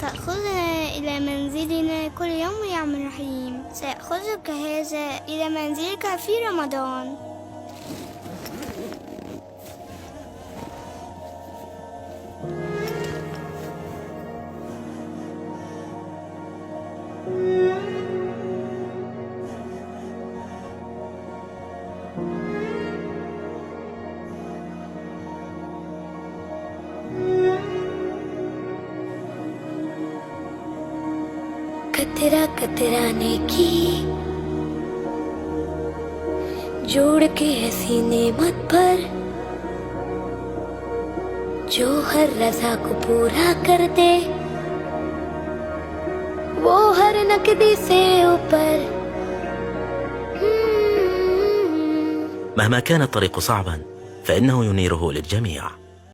تأخذنا إلى منزلنا كل يوم يا عم الرحيم. سأخذك هذا إلى منزلك في رمضان. कतरा कतरा ने की जोड़ के ऐसी नेमत पर जो हर रज़ा को पूरा कर दे, वो हर नकदी से ऊपर। مهما كان الطريق صعبا فإنه ينيره للجميع.